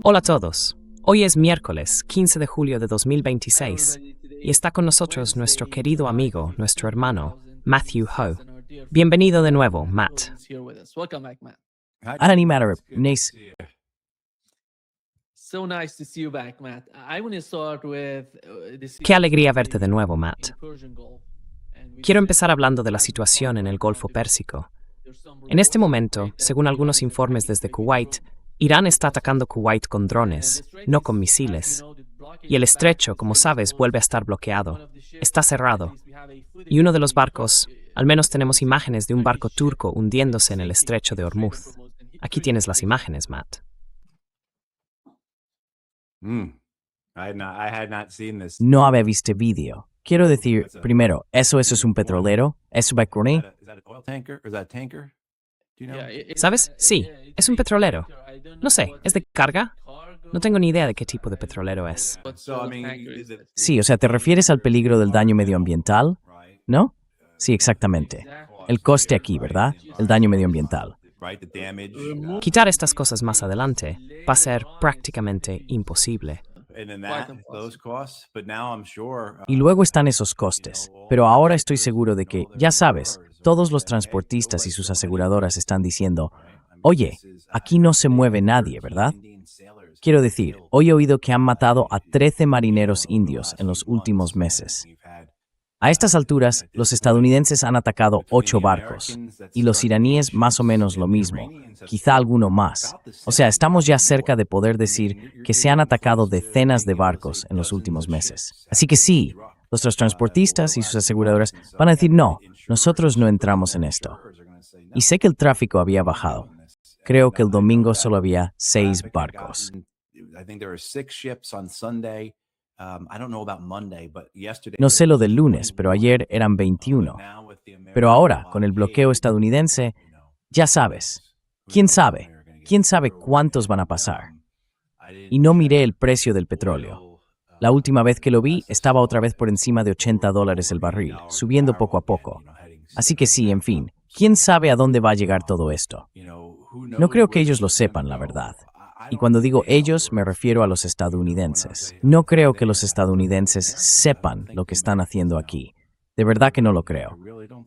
Hola a todos. Hoy es miércoles 15 de julio de 2026 y está con nosotros nuestro querido amigo, nuestro hermano, Matthew Ho. Bienvenido de nuevo, Matt. Anani Matter, Nace. So nice to see you back, Matt. I want to start with Qué alegría verte de nuevo, Matt. Quiero empezar hablando de la situación en el Golfo Pérsico. En este momento, según algunos informes desde Kuwait, Irán está atacando Kuwait con drones, no con misiles. Y el estrecho, como sabes, vuelve a estar bloqueado. Está cerrado. Y uno de los barcos, al menos tenemos imágenes de un barco turco hundiéndose en el estrecho de Hormuz. Aquí tienes las imágenes, Matt. No había visto vídeo. Quiero decir, primero, ¿eso es un petrolero? ¿Es un barco? ¿Sabes? Sí, es un petrolero. No sé, ¿es de carga? No tengo ni idea de qué tipo de petrolero es. Sí, o sea, ¿te refieres al peligro del daño medioambiental? ¿No? Sí, exactamente. El coste aquí, ¿verdad? El daño medioambiental. Quitar estas cosas más adelante va a ser prácticamente imposible. Y luego están esos costes. Pero ahora estoy seguro de que, ya sabes, todos los transportistas y sus aseguradoras están diciendo, oye, aquí no se mueve nadie, ¿verdad? Quiero decir, hoy he oído que han matado a 13 marineros indios en los últimos meses. A estas alturas, los estadounidenses han atacado 8 barcos, y los iraníes más o menos lo mismo, quizá alguno más. O sea, estamos ya cerca de poder decir que se han atacado decenas de barcos en los últimos meses. Así que sí, nuestros transportistas y sus aseguradoras van a decir, no, nosotros no entramos en esto. Y sé que el tráfico había bajado. Creo que el domingo solo había 6 barcos. No sé lo del lunes, pero ayer eran 21. Pero ahora, con el bloqueo estadounidense, ya sabes. ¿Quién sabe? ¿Quién sabe cuántos van a pasar? Y no miré el precio del petróleo. La última vez que lo vi, estaba otra vez por encima de $80 el barril, subiendo poco a poco. Así que sí, en fin, ¿quién sabe a dónde va a llegar todo esto? No creo que ellos lo sepan, la verdad. Y cuando digo ellos, me refiero a los estadounidenses. No creo que los estadounidenses sepan lo que están haciendo aquí. De verdad que no lo creo.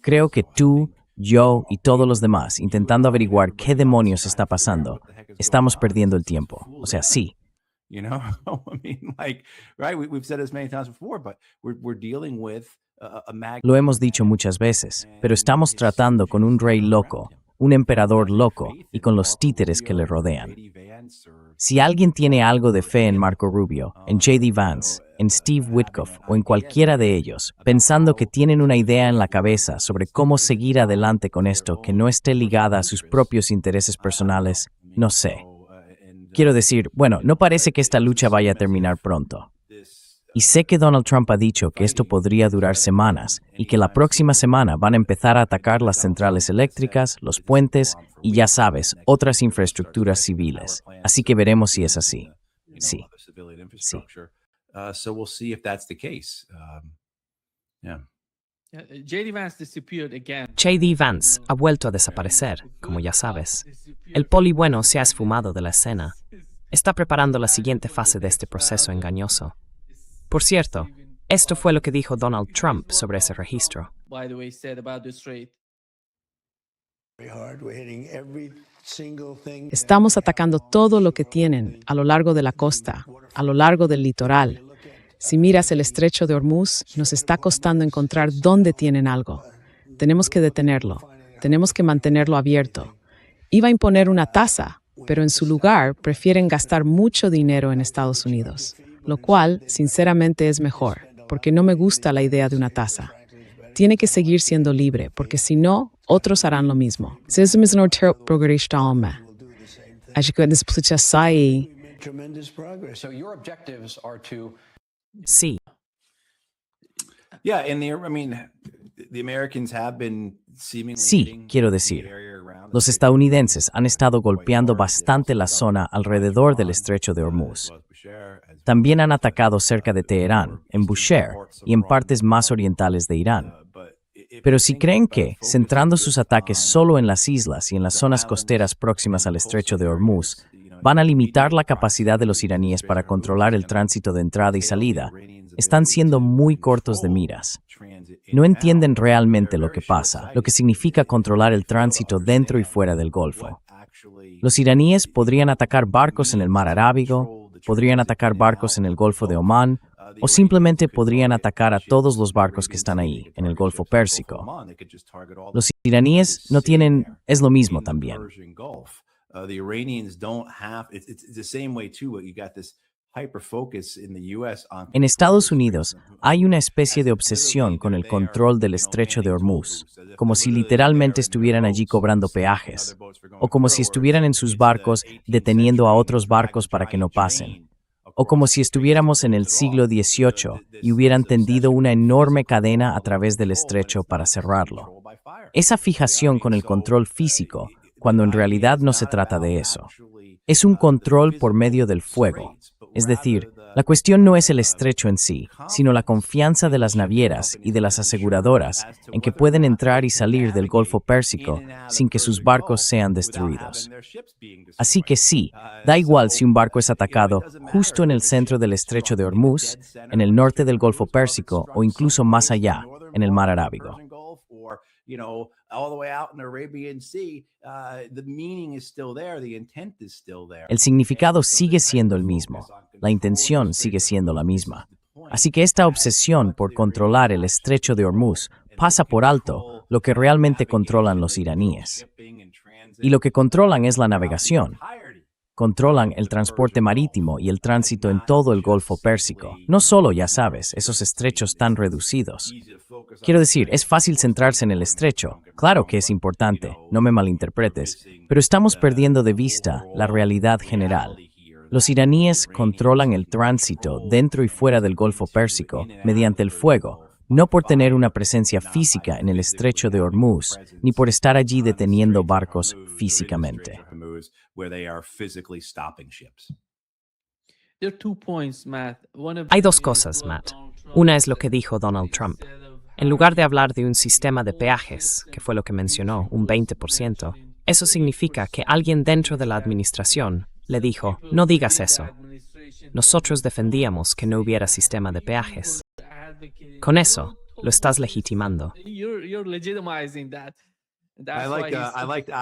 Creo que tú, yo y todos los demás, intentando averiguar qué demonios está pasando, estamos perdiendo el tiempo. O sea, sí. Lo hemos dicho muchas veces, pero estamos tratando con un rey loco, un emperador loco y con los títeres que le rodean. Si alguien tiene algo de fe en Marco Rubio, en J.D. Vance, en Steve Witkoff o en cualquiera de ellos, pensando que tienen una idea en la cabeza sobre cómo seguir adelante con esto que no esté ligada a sus propios intereses personales, no sé. Quiero decir, bueno, no parece que esta lucha vaya a terminar pronto. Y sé que Donald Trump ha dicho que esto podría durar semanas y que la próxima semana van a empezar a atacar las centrales eléctricas, los puentes y, ya sabes, otras infraestructuras civiles. Así que veremos si es así. Sí. Sí. J.D. Vance ha vuelto a desaparecer, como ya sabes. El poli bueno se ha esfumado de la escena. Está preparando la siguiente fase de este proceso engañoso. Por cierto, esto fue lo que dijo Donald Trump sobre ese registro. Estamos atacando todo lo que tienen a lo largo de la costa, a lo largo del litoral. Si miras el estrecho de Hormuz, nos está costando encontrar dónde tienen algo. Tenemos que detenerlo. Tenemos que mantenerlo abierto. Iba a imponer una tasa, pero en su lugar prefieren gastar mucho dinero en Estados Unidos, lo cual, sinceramente, es mejor, porque no me gusta la idea de una tasa. Tiene que seguir siendo libre, porque si no, otros harán lo mismo. Sí. Sí, quiero decir, los estadounidenses han estado golpeando bastante la zona alrededor del estrecho de Hormuz. También han atacado cerca de Teherán, en Bushehr y en partes más orientales de Irán. Pero si creen que, centrando sus ataques solo en las islas y en las zonas costeras próximas al estrecho de Hormuz, van a limitar la capacidad de los iraníes para controlar el tránsito de entrada y salida, están siendo muy cortos de miras. No entienden realmente lo que pasa, lo que significa controlar el tránsito dentro y fuera del Golfo. Los iraníes podrían atacar barcos en el Mar Arábigo, podrían atacar barcos en el Golfo de Omán, o simplemente podrían atacar a todos los barcos que están ahí, en el Golfo Pérsico. Los iraníes no tienen, es lo mismo también. En Estados Unidos hay una especie de obsesión con el control del estrecho de Hormuz, como si literalmente estuvieran allí cobrando peajes, o como si estuvieran en sus barcos deteniendo a otros barcos para que no pasen, o como si estuviéramos en el siglo XVIII y hubieran tendido una enorme cadena a través del estrecho para cerrarlo. Esa fijación con el control físico, cuando en realidad no se trata de eso. Es un control por medio del fuego. Es decir, la cuestión no es el estrecho en sí, sino la confianza de las navieras y de las aseguradoras en que pueden entrar y salir del Golfo Pérsico sin que sus barcos sean destruidos. Así que sí, da igual si un barco es atacado justo en el centro del estrecho de Hormuz, en el norte del Golfo Pérsico o incluso más allá, en el Mar Arábigo. El significado sigue siendo el mismo, la intención sigue siendo la misma. Así que esta obsesión por controlar el estrecho de Hormuz pasa por alto lo que realmente controlan los iraníes. Y lo que controlan es la navegación. Controlan el transporte marítimo y el tránsito en todo el Golfo Pérsico. No solo, ya sabes, esos estrechos tan reducidos. Quiero decir, es fácil centrarse en el estrecho. Claro que es importante, no me malinterpretes, pero estamos perdiendo de vista la realidad general. Los iraníes controlan el tránsito dentro y fuera del Golfo Pérsico mediante el fuego, no por tener una presencia física en el estrecho de Hormuz, ni por estar allí deteniendo barcos físicamente. Hay dos cosas, Matt. Una es lo que dijo Donald Trump. En lugar de hablar de un sistema de peajes, que fue lo que mencionó, un 20%, eso significa que alguien dentro de la administración le dijo, no digas eso. Nosotros defendíamos que no hubiera sistema de peajes. Con eso, lo estás legitimando.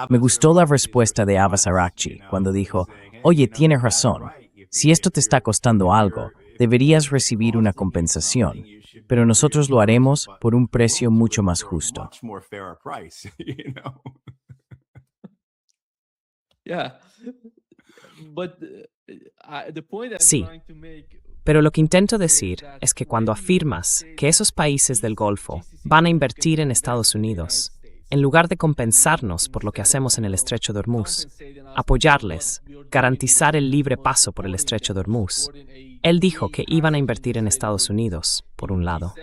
Me gustó la respuesta de Abbas Araghchi cuando dijo, oye, tienes razón, si esto te está costando algo, deberías recibir una compensación, pero nosotros lo haremos por un precio mucho más justo. Sí, pero lo que intento decir es que cuando afirmas que esos países del Golfo van a invertir en Estados Unidos, en lugar de compensarnos por lo que hacemos en el Estrecho de Hormuz, apoyarles, garantizar el libre paso por el Estrecho de Hormuz, él dijo que iban a invertir en Estados Unidos, por un lado.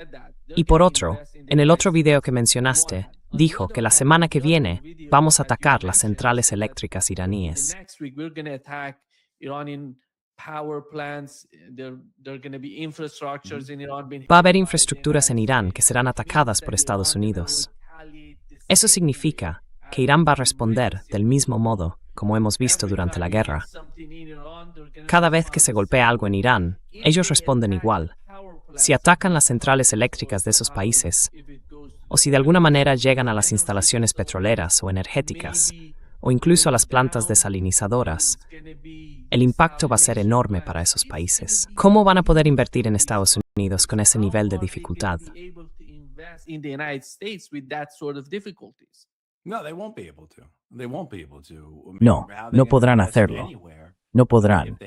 Y por otro, en el otro video que mencionaste, dijo que la semana que viene vamos a atacar las centrales eléctricas iraníes. Va a haber infraestructuras en Irán que serán atacadas por Estados Unidos. Eso significa que Irán va a responder del mismo modo como hemos visto durante la guerra. Cada vez que se golpea algo en Irán, ellos responden igual. Si atacan las centrales eléctricas de esos países, o si de alguna manera llegan a las instalaciones petroleras o energéticas, o incluso a las plantas desalinizadoras, el impacto va a ser enorme para esos países. ¿Cómo van a poder invertir en Estados Unidos con ese nivel de dificultad? No, no podrán hacerlo. No podrán.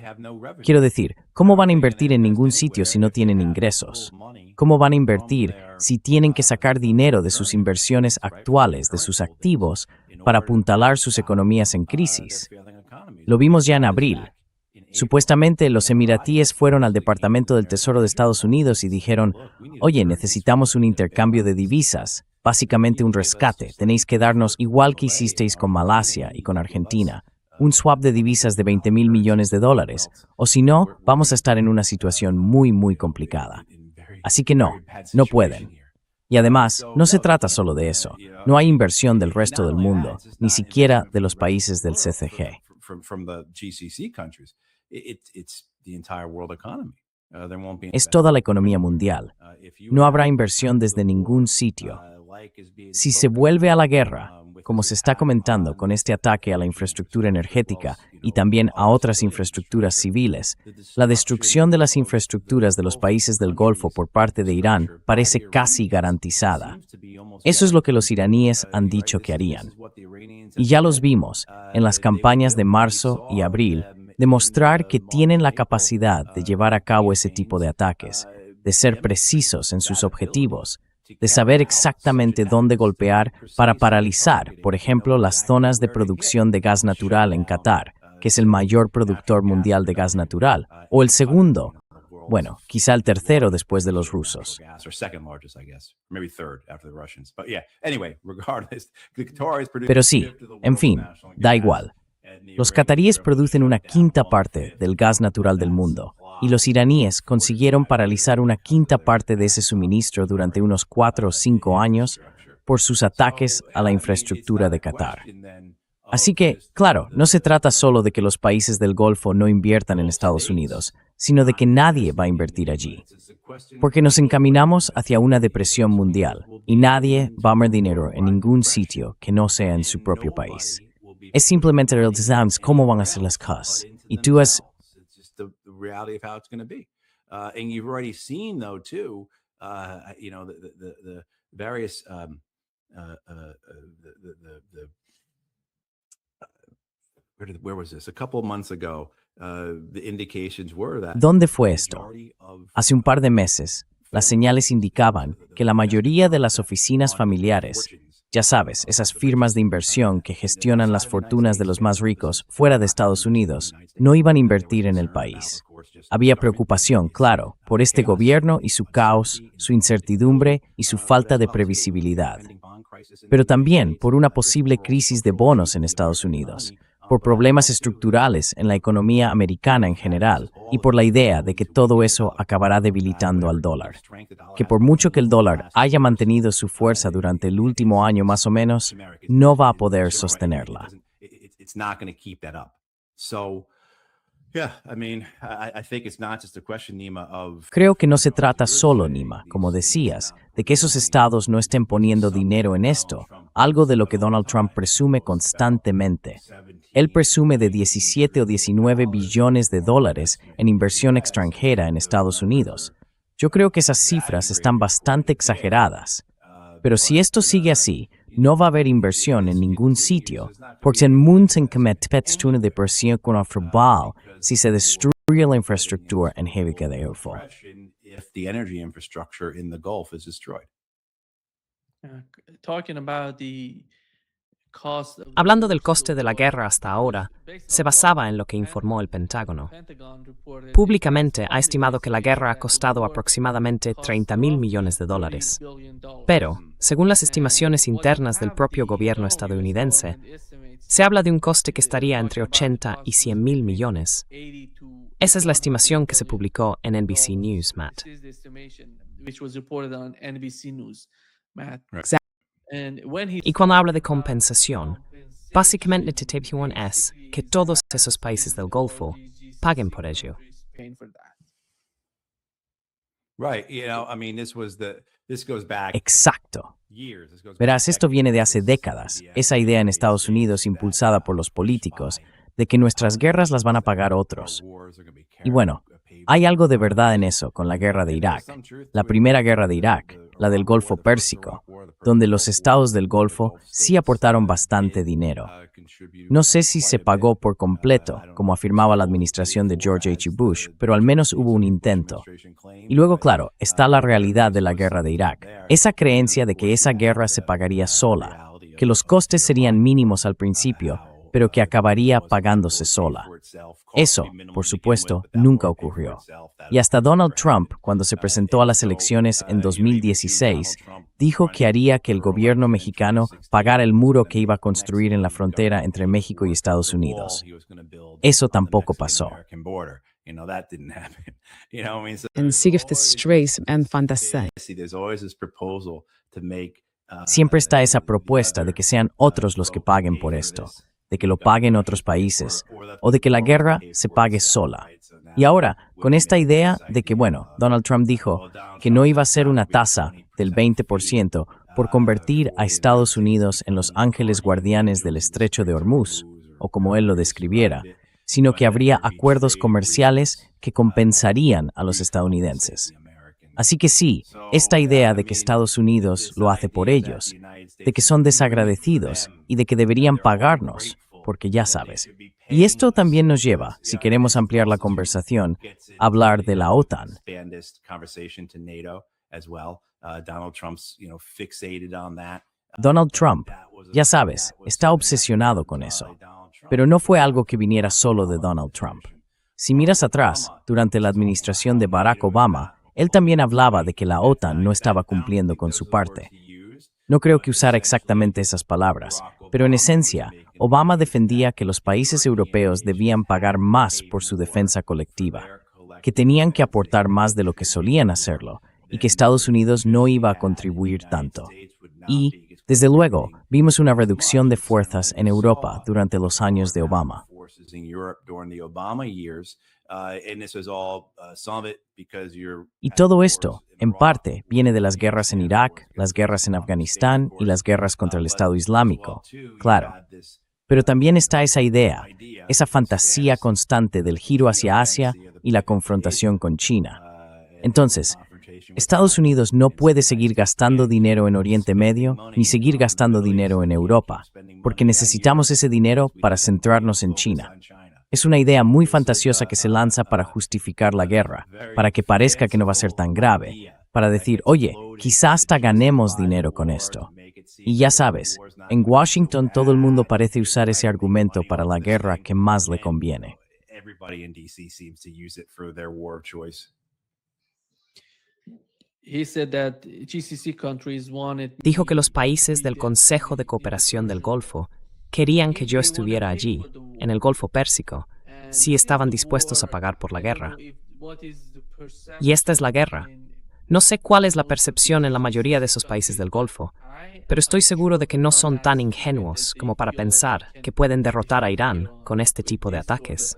Quiero decir, ¿cómo van a invertir en ningún sitio si no tienen ingresos? ¿Cómo van a invertir si tienen que sacar dinero de sus inversiones actuales, de sus activos, para apuntalar sus economías en crisis? Lo vimos ya en abril. Supuestamente los emiratíes fueron al Departamento del Tesoro de Estados Unidos y dijeron, oye, necesitamos un intercambio de divisas, básicamente un rescate, tenéis que darnos igual que hicisteis con Malasia y con Argentina, un swap de divisas de $20,000 millones, o si no, vamos a estar en una situación muy, muy complicada. Así que no pueden. Y además, no se trata solo de eso, no hay inversión del resto del mundo, ni siquiera de los países del CCG. from the GCC countries, it's the entire world economy. There won't be Es toda la economía mundial. No habrá inversión desde ningún sitio. Si se vuelve a la guerra, como se está comentando con este ataque a la infraestructura energética y también a otras infraestructuras civiles, la destrucción de las infraestructuras de los países del Golfo por parte de Irán parece casi garantizada. Eso es lo que los iraníes han dicho que harían. Y ya los vimos en las campañas de marzo y abril, demostrar que tienen la capacidad de llevar a cabo ese tipo de ataques, de ser precisos en sus objetivos, de saber exactamente dónde golpear para paralizar, por ejemplo, las zonas de producción de gas natural en Qatar, que es el mayor productor mundial de gas natural, o el segundo, bueno, quizá el tercero después de los rusos. Pero sí, en fin, da igual. Los cataríes producen una quinta parte del gas natural del mundo, y los iraníes consiguieron paralizar una quinta parte de ese suministro durante unos 4 o 5 años por sus ataques a la infraestructura de Qatar. Así que, claro, no se trata solo de que los países del Golfo no inviertan en Estados Unidos, sino de que nadie va a invertir allí. Porque nos encaminamos hacia una depresión mundial, y nadie va a poner dinero en ningún sitio que no sea en su propio país. Es simplemente el design cómo van a ser las cosas. Y tú has... the reality of how it's going to be. And you've already seen, though, too, the various, where was this? A couple of months ago, the indications were that... ¿Dónde fue esto? Hace un par de meses, las señales indicaban que la mayoría de las oficinas familiares, ya sabes, esas firmas de inversión que gestionan las fortunas de los más ricos fuera de Estados Unidos, no iban a invertir en el país. Había preocupación, claro, por este gobierno y su caos, su incertidumbre y su falta de previsibilidad. Pero también por una posible crisis de bonos en Estados Unidos, por problemas estructurales en la economía americana en general y por la idea de que todo eso acabará debilitando al dólar. Que por mucho que el dólar haya mantenido su fuerza durante el último año más o menos, no va a poder sostenerla. Creo que no se trata solo, Nima, como decías, de que esos estados no estén poniendo dinero en esto, algo de lo que Donald Trump presume constantemente. Él presume de 17 o 19 billones de dólares en inversión extranjera en Estados Unidos. Yo creo que esas cifras están bastante exageradas. Pero si esto sigue así, no va a haber inversión en ningún sitio, porque en munten cometpetstuna de presión con afrobal si se destruye la infraestructura energética de Golfo. Talking about the Hablando del coste de la guerra hasta ahora, se basaba en lo que informó el Pentágono. Públicamente ha estimado que la guerra ha costado aproximadamente $30,000 millones. Pero, según las estimaciones internas del propio gobierno estadounidense, se habla de un coste que estaría entre 80 y 100,000 millones. Esa es la estimación que se publicó en NBC News, Matt. Y cuando habla de compensación, básicamente te pide es que todos esos países del Golfo paguen por ello. Exacto. Verás, esto viene de hace décadas, esa idea en Estados Unidos impulsada por los políticos, de que nuestras guerras las van a pagar otros. Y bueno, hay algo de verdad en eso con la guerra de Irak, la primera guerra de Irak, la del Golfo Pérsico, donde los estados del Golfo sí aportaron bastante dinero. No sé si se pagó por completo, como afirmaba la administración de George H. Bush, pero al menos hubo un intento. Y luego, claro, está la realidad de la guerra de Irak, esa creencia de que esa guerra se pagaría sola, que los costes serían mínimos al principio, pero que acabaría pagándose sola. Eso, por supuesto, nunca ocurrió. Y hasta Donald Trump, cuando se presentó a las elecciones en 2016, dijo que haría que el gobierno mexicano pagara el muro que iba a construir en la frontera entre México y Estados Unidos. Eso tampoco pasó. En Sigifte Strays and Fantasy. Siempre está esa propuesta de que sean otros los que paguen por esto. de que lo paguen otros países, o de que la guerra se pague sola. Y ahora, con esta idea de que, bueno, Donald Trump dijo que no iba a ser una tasa del 20% por convertir a Estados Unidos en los ángeles guardianes del estrecho de Hormuz, o como él lo describiera, sino que habría acuerdos comerciales que compensarían a los estadounidenses. Así que sí, esta idea de que Estados Unidos lo hace por ellos, de que son desagradecidos y de que deberían pagarnos, porque ya sabes. Y esto también nos lleva, si queremos ampliar la conversación, a hablar de la OTAN. Donald Trump, ya sabes, está obsesionado con eso. Pero no fue algo que viniera solo de Donald Trump. Si miras atrás, durante la administración de Barack Obama, él también hablaba de que la OTAN no estaba cumpliendo con su parte. No creo que usara exactamente esas palabras, pero en esencia, Obama defendía que los países europeos debían pagar más por su defensa colectiva, que tenían que aportar más de lo que solían hacerlo, y que Estados Unidos no iba a contribuir tanto. Y, desde luego, vimos una reducción de fuerzas en Europa durante los años de Obama. Y todo esto, en parte, viene de las guerras en Irak, las guerras en Afganistán y las guerras contra el Estado Islámico, claro. Pero también está esa idea, esa fantasía constante del giro hacia Asia y la confrontación con China. Entonces, Estados Unidos no puede seguir gastando dinero en Oriente Medio ni seguir gastando dinero en Europa, porque necesitamos ese dinero para centrarnos en China. Es una idea muy fantasiosa que se lanza para justificar la guerra, para que parezca que no va a ser tan grave, para decir, oye, quizás hasta ganemos dinero con esto. Y ya sabes, en Washington todo el mundo parece usar ese argumento para la guerra que más le conviene. Dijo que los países del Consejo de Cooperación del Golfo querían que yo estuviera allí, en el Golfo Pérsico, si estaban dispuestos a pagar por la guerra. Y esta es la guerra. No sé cuál es la percepción en la mayoría de esos países del Golfo, pero estoy seguro de que no son tan ingenuos como para pensar que pueden derrotar a Irán con este tipo de ataques.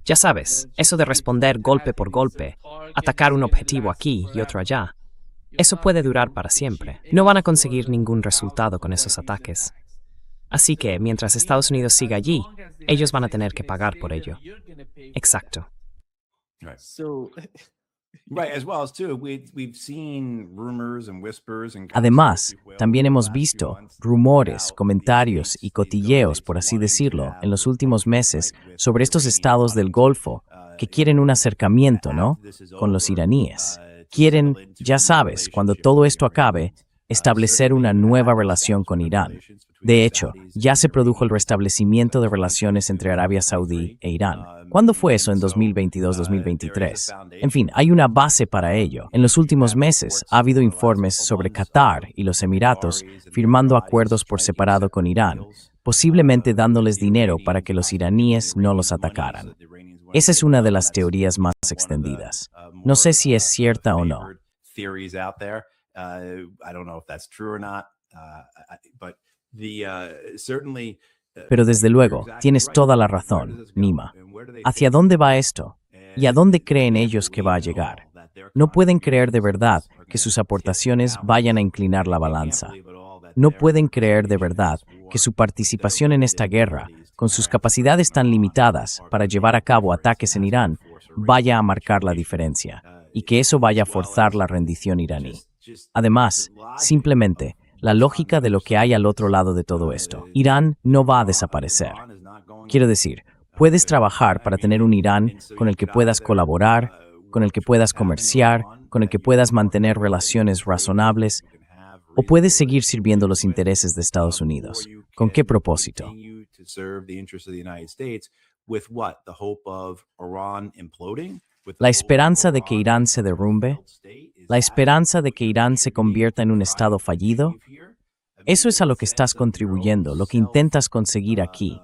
Ya sabes, eso de responder golpe por golpe, atacar un objetivo aquí y otro allá, eso puede durar para siempre. No van a conseguir ningún resultado con esos ataques. Así que, mientras Estados Unidos siga allí, ellos van a tener que pagar por ello. Exacto. Además, también hemos visto rumores, comentarios y cotilleos, por así decirlo, en los últimos meses sobre estos estados del Golfo que quieren un acercamiento, ¿no?, con los iraníes. Quieren, ya sabes, cuando todo esto acabe, establecer una nueva relación con Irán. De hecho, ya se produjo el restablecimiento de relaciones entre Arabia Saudí e Irán. ¿Cuándo fue eso? En 2022-2023. En fin, hay una base para ello. En los últimos meses ha habido informes sobre Qatar y los Emiratos firmando acuerdos por separado con Irán, posiblemente dándoles dinero para que los iraníes no los atacaran. Esa es una de las teorías más extendidas. No sé si es cierta o no. Pero desde luego, tienes toda la razón, Nima. ¿Hacia dónde va esto? ¿Y a dónde creen ellos que va a llegar? No pueden creer de verdad que sus aportaciones vayan a inclinar la balanza. No pueden creer de verdad que su participación en esta guerra, con sus capacidades tan limitadas para llevar a cabo ataques en Irán, vaya a marcar la diferencia, y que eso vaya a forzar la rendición iraní. Además, simplemente, la lógica de lo que hay al otro lado de todo esto. Irán no va a desaparecer. Quiero decir, puedes trabajar para tener un Irán con el que puedas colaborar, con el que puedas comerciar, con el que puedas mantener relaciones razonables, o puedes seguir sirviendo los intereses de Estados Unidos. ¿Con qué propósito? ¿La esperanza de que Irán se derrumbe? ¿La esperanza de que Irán se convierta en un estado fallido? Eso es a lo que estás contribuyendo, lo que intentas conseguir aquí.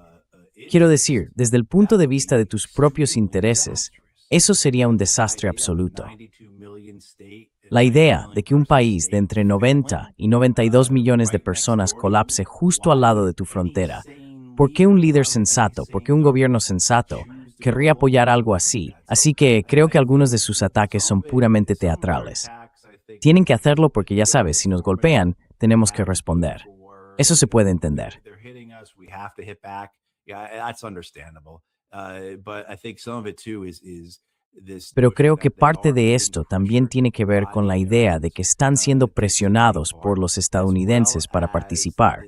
Quiero decir, desde el punto de vista de tus propios intereses, eso sería un desastre absoluto. La idea de que un país de entre 90 y 92 millones de personas colapse justo al lado de tu frontera ¿Por qué un líder sensato, por qué un gobierno sensato querría apoyar algo así? Así que creo que algunos de sus ataques son puramente teatrales. Tienen que hacerlo porque ya sabes, si nos golpean, tenemos que responder. Eso se puede entender. Pero creo que parte de esto también tiene que ver con la idea de que están siendo presionados por los estadounidenses para participar,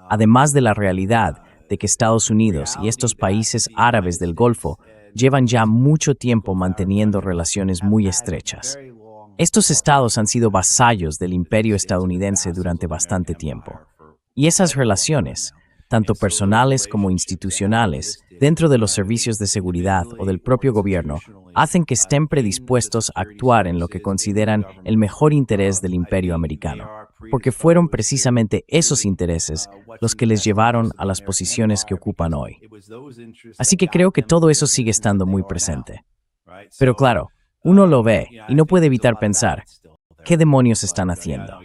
además de la realidad de que Estados Unidos y estos países árabes del Golfo llevan ya mucho tiempo manteniendo relaciones muy estrechas. Estos estados han sido vasallos del imperio estadounidense durante bastante tiempo. Y esas relaciones, tanto personales como institucionales, dentro de los servicios de seguridad o del propio gobierno, hacen que estén predispuestos a actuar en lo que consideran el mejor interés del imperio americano, porque fueron precisamente esos intereses los que les llevaron a las posiciones que ocupan hoy. Así que creo que todo eso sigue estando muy presente. Pero claro, uno lo ve y no puede evitar pensar, ¿qué demonios están haciendo?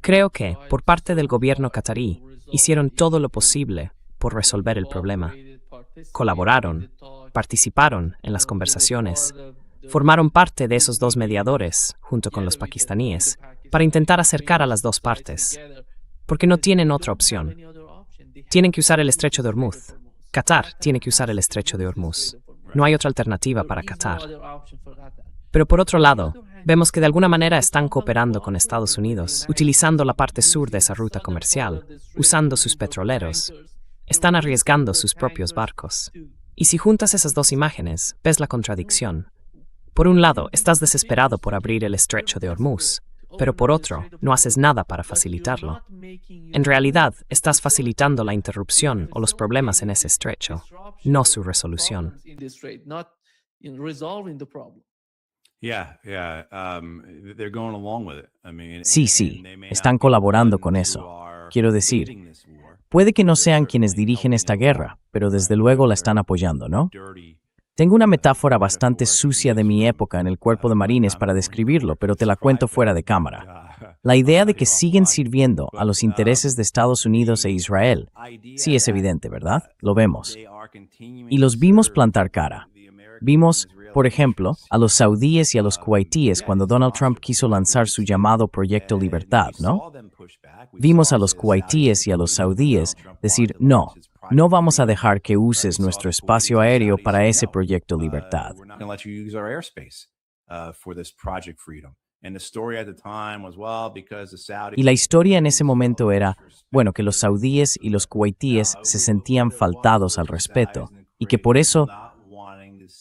Creo que, por parte del gobierno catarí, hicieron todo lo posible por resolver el problema. Colaboraron, participaron en las conversaciones, formaron parte de esos dos mediadores, junto con los pakistaníes, para intentar acercar a las dos partes, porque no tienen otra opción. Tienen que usar el estrecho de Hormuz. Qatar tiene que usar el estrecho de Hormuz. No hay otra alternativa para Qatar. Pero por otro lado, vemos que de alguna manera están cooperando con Estados Unidos, utilizando la parte sur de esa ruta comercial, usando sus petroleros. Están arriesgando sus propios barcos. Y si juntas esas dos imágenes, ves la contradicción. Por un lado, estás desesperado por abrir el estrecho de Hormuz, pero por otro, no haces nada para facilitarlo. En realidad, estás facilitando la interrupción o los problemas en ese estrecho, no su resolución. Sí, están colaborando con eso. Quiero decir, puede que no sean quienes dirigen esta guerra, pero desde luego la están apoyando, ¿no? Tengo una metáfora bastante sucia de mi época en el cuerpo de marines para describirlo, pero te la cuento fuera de cámara. La idea de que siguen sirviendo a los intereses de Estados Unidos e Israel. Sí es evidente, ¿verdad? Lo vemos. Y los vimos plantar cara. Vimos, por ejemplo, a los saudíes y a los kuwaitíes cuando Donald Trump quiso lanzar su llamado Proyecto Libertad, ¿no? Vimos a los kuwaitíes y a los saudíes decir, no vamos a dejar que uses nuestro espacio aéreo para ese Proyecto Libertad. Y la historia en ese momento era, bueno, que los saudíes y los kuwaitíes se sentían faltados al respeto y que por eso...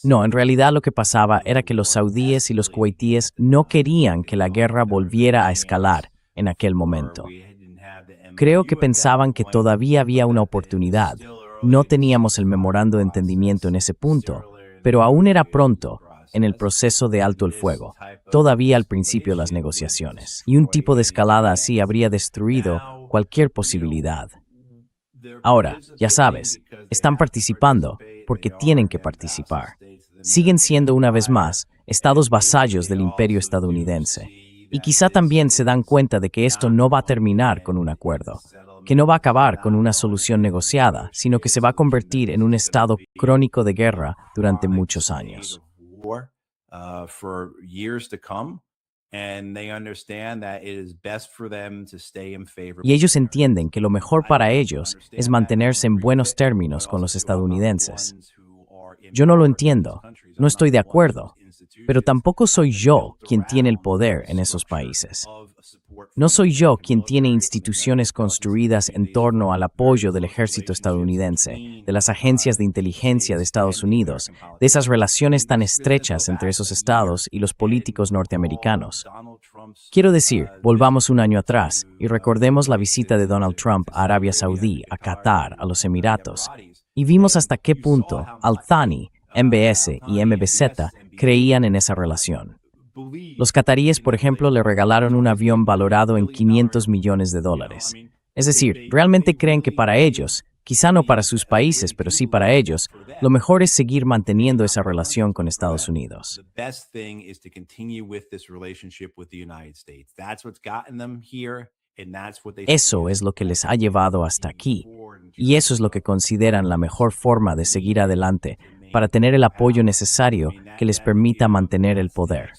No, en realidad lo que pasaba era que los saudíes y los kuwaitíes no querían que la guerra volviera a escalar en aquel momento. Creo que pensaban que todavía había una oportunidad. No teníamos el memorando de entendimiento en ese punto, pero aún era pronto en el proceso de alto el fuego, todavía al principio de las negociaciones. Y un tipo de escalada así habría destruido cualquier posibilidad. Ahora, ya sabes, están participando porque tienen que participar. Siguen siendo, una vez más, estados vasallos del imperio estadounidense. Y quizá también se dan cuenta de que esto no va a terminar con un acuerdo, que no va a acabar con una solución negociada, sino que se va a convertir en un estado crónico de guerra durante muchos años. Y ellos entienden que lo mejor para ellos es mantenerse en buenos términos con los estadounidenses. Yo no lo entiendo, no estoy de acuerdo, pero tampoco soy yo quien tiene el poder en esos países. No soy yo quien tiene instituciones construidas en torno al apoyo del ejército estadounidense, de las agencias de inteligencia de Estados Unidos, de esas relaciones tan estrechas entre esos estados y los políticos norteamericanos. Quiero decir, volvamos un año atrás y recordemos la visita de Donald Trump a Arabia Saudí, a Qatar, a los Emiratos, y vimos hasta qué punto Al-Thani, MBS y MBZ creían en esa relación. Los cataríes, por ejemplo, le regalaron un avión valorado en $500 millones. Es decir, realmente creen que para ellos Quizá no para sus países, pero sí para ellos, lo mejor es seguir manteniendo esa relación con Estados Unidos. The best thing is to continue with this relationship with the United States. That's what's gotten them here, and that's what they Eso es lo que les ha llevado hasta aquí, y eso es lo que consideran la mejor forma de seguir adelante para tener el apoyo necesario que les permita mantener el poder.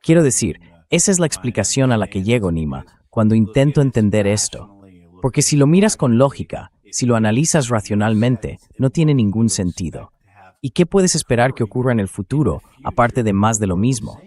Quiero decir, esa es la explicación a la que llego, Nima, cuando intento entender esto. Porque si lo miras con lógica, si lo analizas racionalmente, no tiene ningún sentido. ¿Y qué puedes esperar que ocurra en el futuro, aparte de más de lo mismo?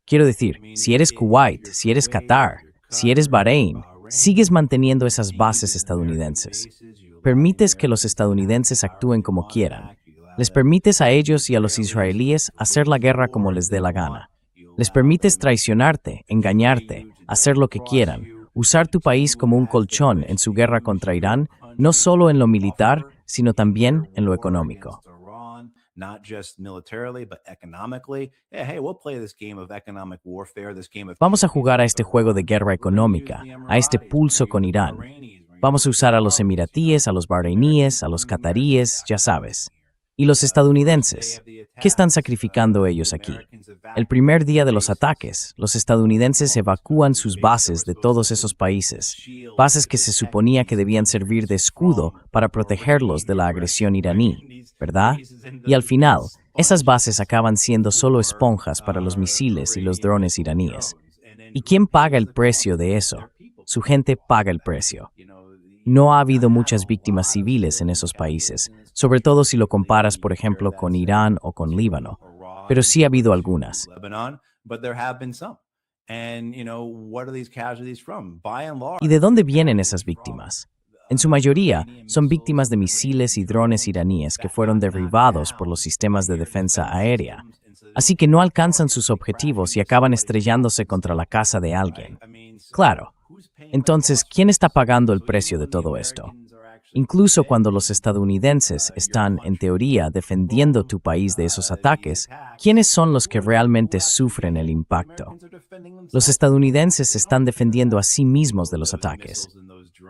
Quiero decir, si eres Kuwait, si eres Qatar, si eres Bahrein, sigues manteniendo esas bases estadounidenses. Permites que los estadounidenses actúen como quieran. Les permites a ellos y a los israelíes hacer la guerra como les dé la gana. Les permites traicionarte, engañarte, hacer lo que quieran, usar tu país como un colchón en su guerra contra Irán, no solo en lo militar, sino también en lo económico. Vamos a jugar a este juego de guerra económica, a este pulso con Irán. Vamos a usar a los emiratíes, a los bahreiníes, a los cataríes, ya sabes. ¿Y los estadounidenses? ¿Qué están sacrificando ellos aquí? El primer día de los ataques, los estadounidenses evacúan sus bases de todos esos países, bases que se suponía que debían servir de escudo para protegerlos de la agresión iraní, ¿verdad? Y al final, esas bases acaban siendo solo esponjas para los misiles y los drones iraníes. ¿Y quién paga el precio de eso? Su gente paga el precio. No ha habido muchas víctimas civiles en esos países, sobre todo si lo comparas, por ejemplo, con Irán o con Líbano, pero sí ha habido algunas. ¿Y de dónde vienen esas víctimas? En su mayoría, son víctimas de misiles y drones iraníes que fueron derribados por los sistemas de defensa aérea, así que no alcanzan sus objetivos y acaban estrellándose contra la casa de alguien. Claro. Entonces, ¿quién está pagando el precio de todo esto? Incluso cuando los estadounidenses están, en teoría, defendiendo tu país de esos ataques, ¿quiénes son los que realmente sufren el impacto? Los estadounidenses se están defendiendo a sí mismos de los ataques.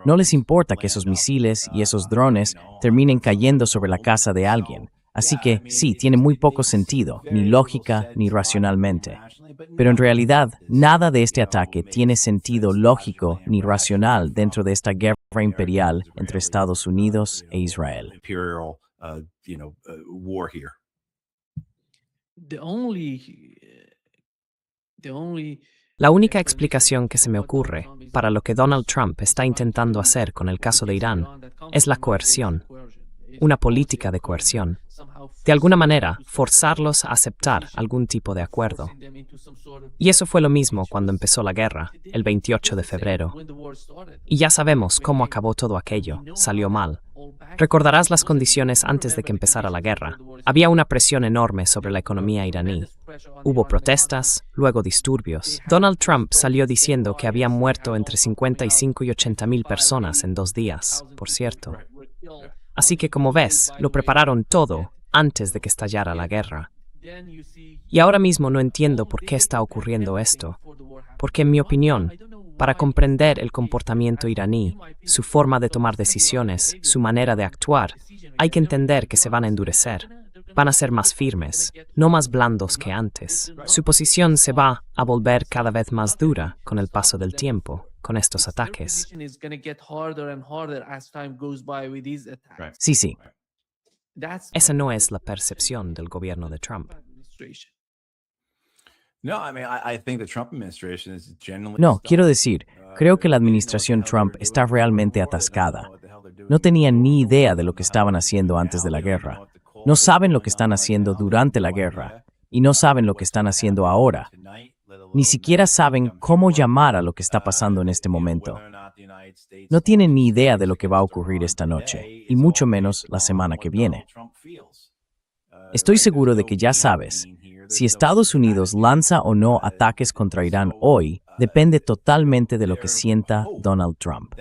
No les importa que esos misiles y esos drones terminen cayendo sobre la casa de alguien. Así que, sí, tiene muy poco sentido, ni lógica, ni racionalmente. Pero en realidad, nada de este ataque tiene sentido lógico ni racional dentro de esta guerra imperial entre Estados Unidos e Israel. La única explicación que se me ocurre para lo que Donald Trump está intentando hacer con el caso de Irán es la coerción, una política de coerción. De alguna manera, forzarlos a aceptar algún tipo de acuerdo. Y eso fue lo mismo cuando empezó la guerra, el 28 de febrero. Y ya sabemos cómo acabó todo aquello, salió mal. Recordarás las condiciones antes de que empezara la guerra. Había una presión enorme sobre la economía iraní. Hubo protestas, luego disturbios. Donald Trump salió diciendo que habían muerto entre 55 y 80,000 personas en 2 días, por cierto. Así que, como ves, lo prepararon todo antes de que estallara la guerra. Y ahora mismo no entiendo por qué está ocurriendo esto. Porque, en mi opinión, para comprender el comportamiento iraní, su forma de tomar decisiones, su manera de actuar, hay que entender que se van a endurecer. Van a ser más firmes, no más blandos que antes. Su posición se va a volver cada vez más dura con el paso del tiempo, con estos ataques. Sí. Esa no es la percepción del gobierno de Trump. No, quiero decir, creo que la administración Trump está realmente atascada. No tenían ni idea de lo que estaban haciendo antes de la guerra. No saben lo que están haciendo durante la guerra. Y no saben lo que están haciendo ahora. Ni siquiera saben cómo llamar a lo que está pasando en este momento. No tienen ni idea de lo que va a ocurrir esta noche, y mucho menos la semana que viene. Estoy seguro de que ya sabes, si Estados Unidos lanza o no ataques contra Irán hoy, depende totalmente de lo que sienta Donald Trump.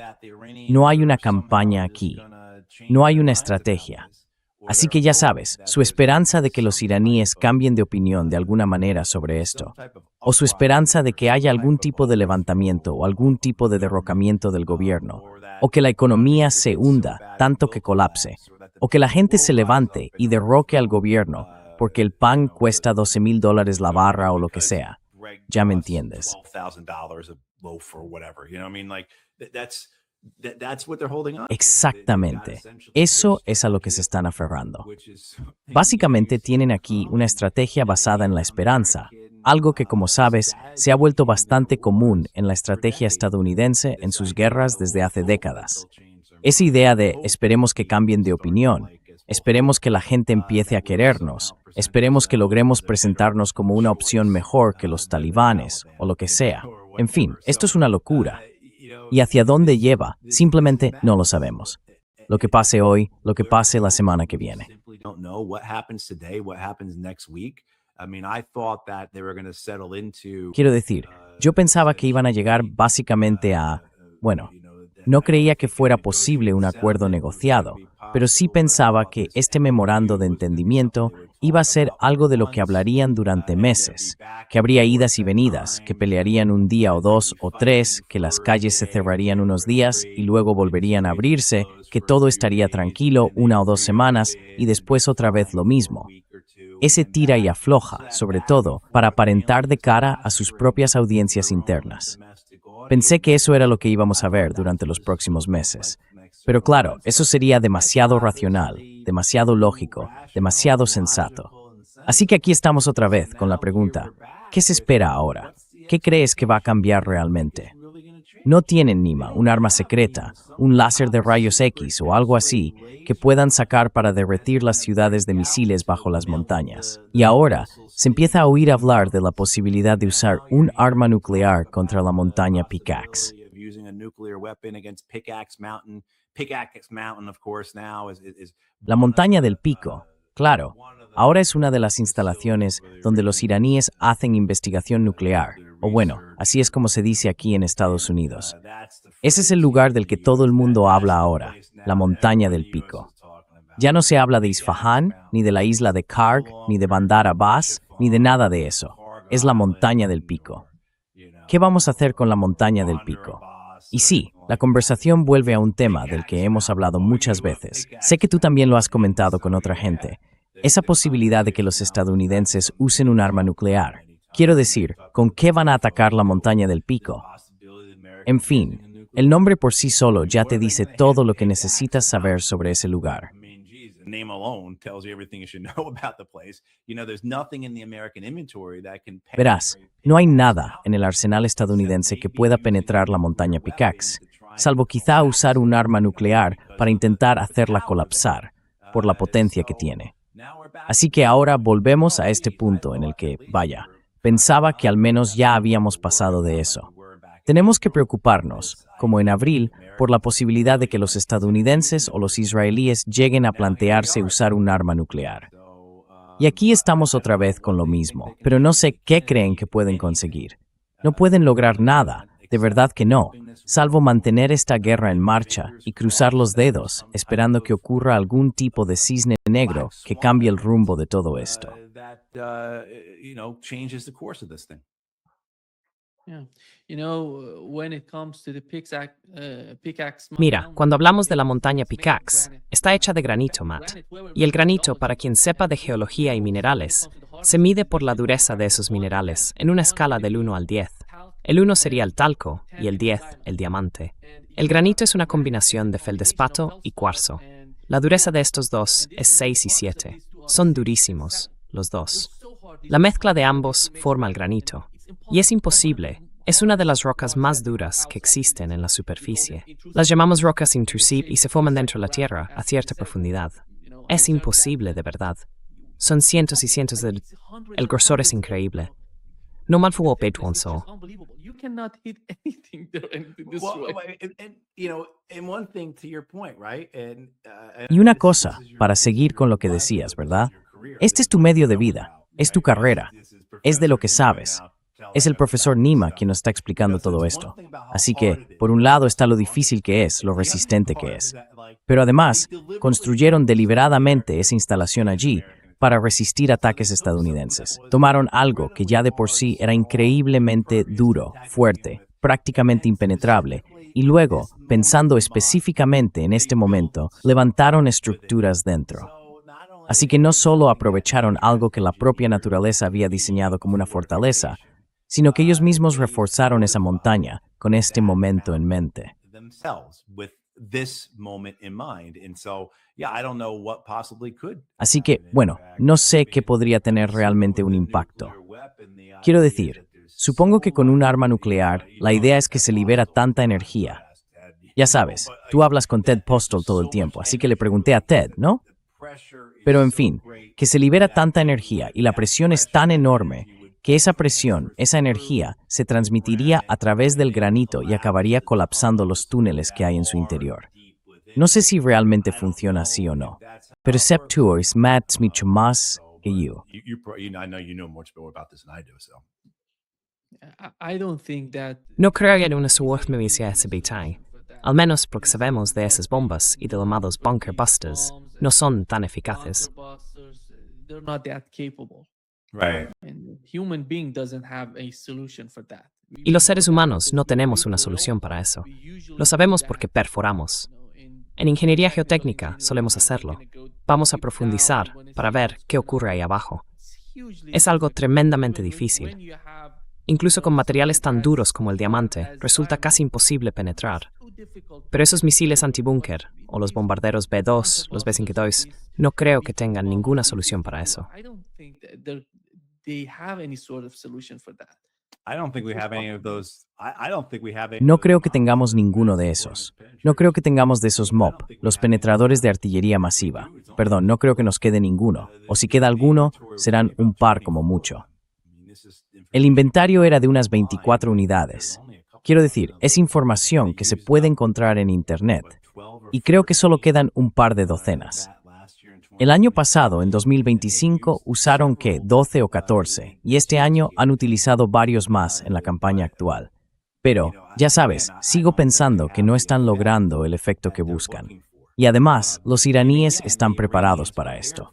No hay una campaña aquí. No hay una estrategia. Así que ya sabes, su esperanza de que los iraníes cambien de opinión de alguna manera sobre esto, o su esperanza de que haya algún tipo de levantamiento o algún tipo de derrocamiento del gobierno, o que la economía se hunda tanto que colapse, o que la gente se levante y derroque al gobierno porque el pan cuesta $12,000 la barra o lo que sea. Ya me entiendes. Exactamente. Eso es a lo que se están aferrando. Básicamente tienen aquí una estrategia basada en la esperanza, algo que, como sabes, se ha vuelto bastante común en la estrategia estadounidense en sus guerras desde hace décadas. Esa idea de esperemos que cambien de opinión, esperemos que la gente empiece a querernos, esperemos que logremos presentarnos como una opción mejor que los talibanes o lo que sea. En fin, esto es una locura. ¿Y hacia dónde lleva? Simplemente no lo sabemos. Lo que pase hoy, lo que pase la semana que viene. Quiero decir, yo pensaba que iban a llegar básicamente a, bueno, no creía que fuera posible un acuerdo negociado, pero sí pensaba que este memorando de entendimiento iba a ser algo de lo que hablarían durante meses, que habría idas y venidas, que pelearían un día o dos o tres, que las calles se cerrarían unos días y luego volverían a abrirse, que todo estaría tranquilo 1 o 2 semanas y después otra vez lo mismo. Ese tira y afloja, sobre todo, para aparentar de cara a sus propias audiencias internas. Pensé que eso era lo que íbamos a ver durante los próximos meses. Pero claro, eso sería demasiado racional, demasiado lógico, demasiado sensato. Así que aquí estamos otra vez con la pregunta, ¿qué se espera ahora? ¿Qué crees que va a cambiar realmente? No tienen, Nima, un arma secreta, un láser de rayos X o algo así que puedan sacar para derretir las ciudades de misiles bajo las montañas. Y ahora se empieza a oír hablar de la posibilidad de usar un arma nuclear contra la montaña Pickaxe. La montaña del Pico, claro, ahora es una de las instalaciones donde los iraníes hacen investigación nuclear, o bueno, así es como se dice aquí en Estados Unidos. Ese es el lugar del que todo el mundo habla ahora, la montaña del Pico. Ya no se habla de Isfahán, ni de la isla de Karg, ni de Bandar Abbas, ni de nada de eso. Es la montaña del Pico. ¿Qué vamos a hacer con la montaña del Pico? Y sí, la conversación vuelve a un tema del que hemos hablado muchas veces. Sé que tú también lo has comentado con otra gente. Esa posibilidad de que los estadounidenses usen un arma nuclear. Quiero decir, ¿con qué van a atacar la montaña del Pico? En fin, el nombre por sí solo ya te dice todo lo que necesitas saber sobre ese lugar. Verás, no hay nada en el arsenal estadounidense que pueda penetrar la montaña Pickaxe, salvo quizá usar un arma nuclear para intentar hacerla colapsar, por la potencia que tiene. Así que ahora volvemos a este punto en el que, vaya, pensaba que al menos ya habíamos pasado de eso. Tenemos que preocuparnos, como en abril, por la posibilidad de que los estadounidenses o los israelíes lleguen a plantearse usar un arma nuclear. Y aquí estamos otra vez con lo mismo, pero no sé qué creen que pueden conseguir. No pueden lograr nada, de verdad que no, salvo mantener esta guerra en marcha y cruzar los dedos, esperando que ocurra algún tipo de cisne negro que cambie el rumbo de todo esto. Mira, cuando hablamos de la montaña Pickaxe, está hecha de granito, Matt. Y el granito, para quien sepa de geología y minerales, se mide por la dureza de esos minerales en una escala del 1 al 10. El 1 sería el talco y el 10 el diamante. El granito es una combinación de feldespato y cuarzo. La dureza de estos dos es 6 y 7. Son durísimos, los dos. La mezcla de ambos forma el granito. Y es imposible. Es una de las rocas más duras que existen en la superficie. Las llamamos rocas intrusivas y se forman dentro de la tierra a cierta profundidad. Es imposible, de verdad. Son cientos y cientos de... El grosor es increíble. No mal fue Pedronso. Y una cosa, para seguir con lo que decías, ¿verdad? Este es tu medio de vida, es tu carrera, es de lo que sabes. Es el profesor Nima quien nos está explicando todo esto. Así que, por un lado está lo difícil que es, lo resistente que es. Pero además, construyeron deliberadamente esa instalación allí para resistir ataques estadounidenses. Tomaron algo que ya de por sí era increíblemente duro, fuerte, prácticamente impenetrable, y luego, pensando específicamente en este momento, levantaron estructuras dentro. Así que no solo aprovecharon algo que la propia naturaleza había diseñado como una fortaleza, sino que ellos mismos reforzaron esa montaña con este momento en mente. Así que, bueno, no sé qué podría tener realmente un impacto. Quiero decir, supongo que con un arma nuclear, la idea es que se libera tanta energía. Ya sabes, tú hablas con Ted Postel todo el tiempo, así que le pregunté a Ted, ¿no? Pero en fin, que se libera tanta energía y la presión es tan enorme que esa presión, esa energía, se transmitiría a través del granito y acabaría colapsando los túneles que hay en su interior. No sé si realmente funciona así o no, pero Septuor es mucho más que yo. I don't think that No creo que una suochmevisia SBT, al menos porque sabemos de esas bombas y de los llamados bunker busters, no son tan eficaces. they're not that capable. Right. And human being doesn't have a solution for that. Y los seres humanos no tenemos una solución para eso. Lo sabemos porque perforamos. En ingeniería geotécnica solemos hacerlo. Vamos a profundizar para ver qué ocurre ahí abajo. Es algo tremendamente difícil. Incluso con materiales tan duros como el diamante, resulta casi imposible penetrar. Pero esos misiles antibúnker, o los bombarderos B-2, los B-52, no creo que tengan ninguna solución para eso. I don't think that they have any sort of solution for that. No creo que tengamos ninguno de esos. No creo que tengamos de esos MOP, los penetradores de artillería masiva. Perdón, no creo que nos quede ninguno. O si queda alguno, serán un par como mucho. El inventario era de unas 24 unidades. Quiero decir, es información que se puede encontrar en Internet. Y creo que solo quedan un par de docenas. El año pasado, en 2025, usaron, ¿qué?, 12 o 14, y este año han utilizado varios más en la campaña actual. Pero, ya sabes, sigo pensando que no están logrando el efecto que buscan. Y además, los iraníes están preparados para esto.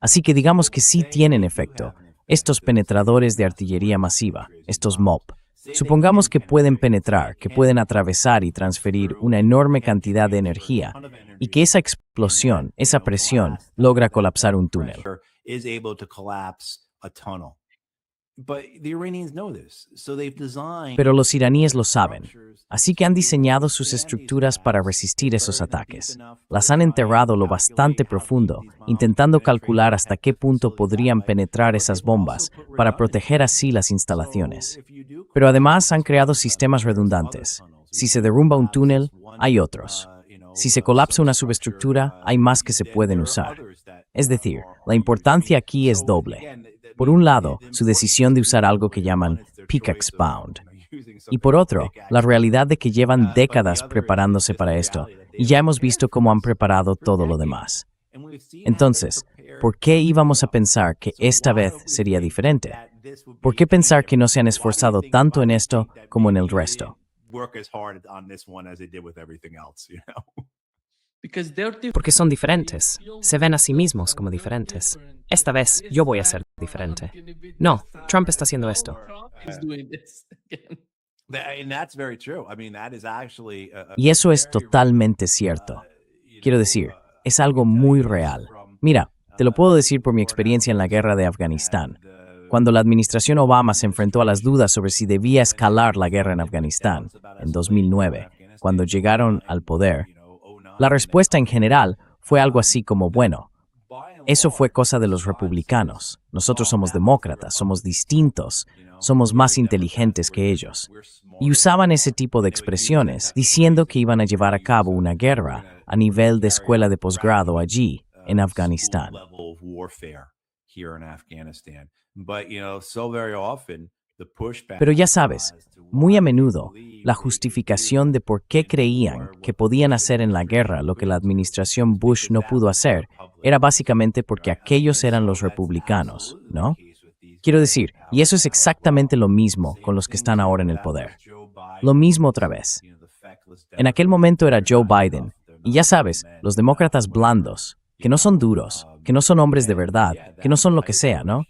Así que digamos que sí tienen efecto, estos penetradores de artillería masiva, estos MOP. Supongamos que pueden penetrar, que pueden atravesar y transferir una enorme cantidad de energía y que esa explosión, esa presión, logra colapsar un túnel. Pero los iraníes lo saben, así que han diseñado sus estructuras para resistir esos ataques. Las han enterrado lo bastante profundo, intentando calcular hasta qué punto podrían penetrar esas bombas para proteger así las instalaciones. Pero además han creado sistemas redundantes. Si se derrumba un túnel, hay otros. Si se colapsa una subestructura, hay más que se pueden usar. Es decir, la importancia aquí es doble. Por un lado, su decisión de usar algo que llaman pickaxe bound. Y por otro, la realidad de que llevan décadas preparándose para esto, y ya hemos visto cómo han preparado todo lo demás. Entonces, ¿por qué íbamos a pensar que esta vez sería diferente? ¿Por qué pensar que no se han esforzado tanto en esto como en el resto? Porque son diferentes. Se ven a sí mismos como diferentes. Esta vez yo voy a ser diferente. No, Trump está haciendo esto. Y eso es totalmente cierto. Quiero decir, es algo muy real. Mira, te lo puedo decir por mi experiencia en la guerra de Afganistán. Cuando la administración Obama se enfrentó a las dudas sobre si debía escalar la guerra en Afganistán, en 2009, cuando llegaron al poder, la respuesta en general fue algo así como, bueno, eso fue cosa de los republicanos. Nosotros somos demócratas, somos distintos, somos más inteligentes que ellos. Y usaban ese tipo de expresiones, diciendo que iban a llevar a cabo una guerra a nivel de escuela de posgrado allí, en Afganistán. Pero ya sabes, muy a menudo, la justificación de por qué creían que podían hacer en la guerra lo que la administración Bush no pudo hacer era básicamente porque aquellos eran los republicanos, ¿no? Quiero decir, y eso es exactamente lo mismo con los que están ahora en el poder. Lo mismo otra vez. En aquel momento era Joe Biden, y ya sabes, los demócratas blandos, que no son duros, que no son hombres de verdad, que no son lo que sea, ¿no?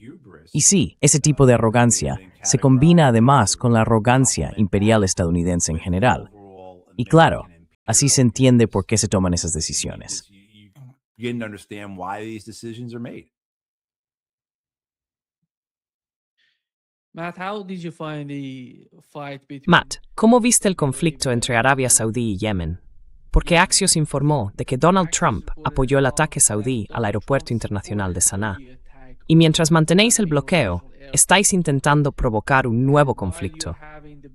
Y sí, ese tipo de arrogancia se combina además con la arrogancia imperial estadounidense en general. Y claro, así se entiende por qué se toman esas decisiones. Begin to understand why these decisions are made. Matt, how did you find the fight between Matt, ¿cómo viste el conflicto entre Arabia Saudí y Yemen? Porque Axios informó de que Donald Trump apoyó el ataque saudí al aeropuerto internacional de Sanaa. Y mientras mantenéis el bloqueo, estáis intentando provocar un nuevo conflicto.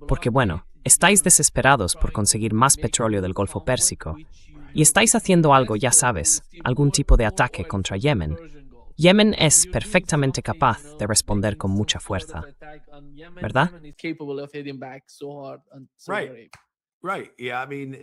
Porque bueno, estáis desesperados por conseguir más petróleo del Golfo Pérsico. Y estáis haciendo algo, ya sabes, algún tipo de ataque contra Yemen. Yemen es perfectamente capaz de responder con mucha fuerza, ¿verdad? Right. Yeah, I mean,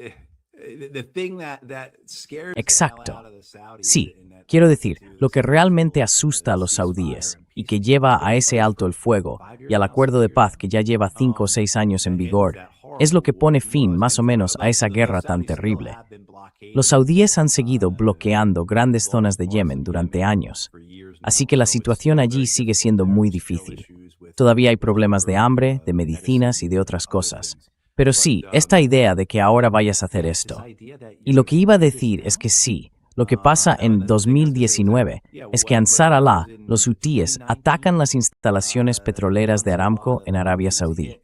the thing that scares Exacto. the hell out of the Saudis Sí, in that quiero decir, lo que realmente asusta a los saudíes y que lleva a ese alto el fuego y al acuerdo de paz que ya lleva 5 o 6 años en vigor, es lo que pone fin más o menos a esa guerra tan terrible. Los saudíes han seguido bloqueando grandes zonas de Yemen durante años, así que la situación allí sigue siendo muy difícil. Todavía hay problemas de hambre, de medicinas y de otras cosas. Pero sí, esta idea de que ahora vayas a hacer esto. Y lo que iba a decir es que sí, lo que pasa en 2019 es que Ansar Allah, los hutíes, atacan las instalaciones petroleras de Aramco en Arabia Saudí.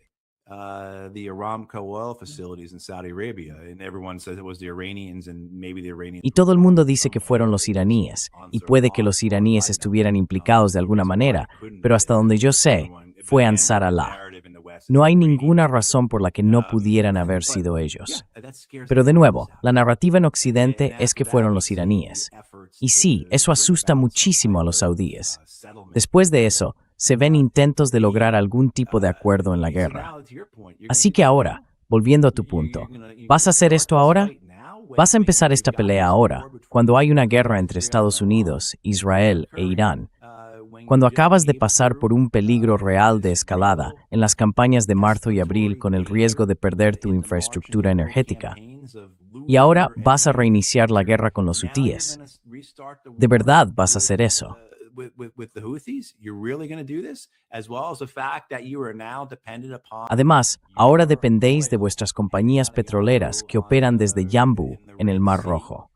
The Aramco oil facilities in Saudi Arabia, and everyone says it was the Iranians, and maybe the Iranians. Y todo el mundo dice que fueron los iraníes, y puede que los iraníes estuvieran implicados de alguna manera, pero hasta donde yo sé, fue Ansar Allah. No hay ninguna razón por la que no pudieran haber sido ellos. Pero de nuevo, la narrativa en Occidente es que fueron los iraníes. Y sí, eso asusta muchísimo a los saudíes. Después de eso, se ven intentos de lograr algún tipo de acuerdo en la guerra. Así que ahora, volviendo a tu punto, ¿vas a hacer esto ahora? ¿Vas a empezar esta pelea ahora, cuando hay una guerra entre Estados Unidos, Israel e Irán? Cuando acabas de pasar por un peligro real de escalada en las campañas de marzo y abril con el riesgo de perder tu infraestructura energética. Y ahora vas a reiniciar la guerra con los hutíes. ¿De verdad vas a hacer eso? Además, ahora dependéis de vuestras compañías petroleras que operan desde Yanbu, en el Mar Rojo.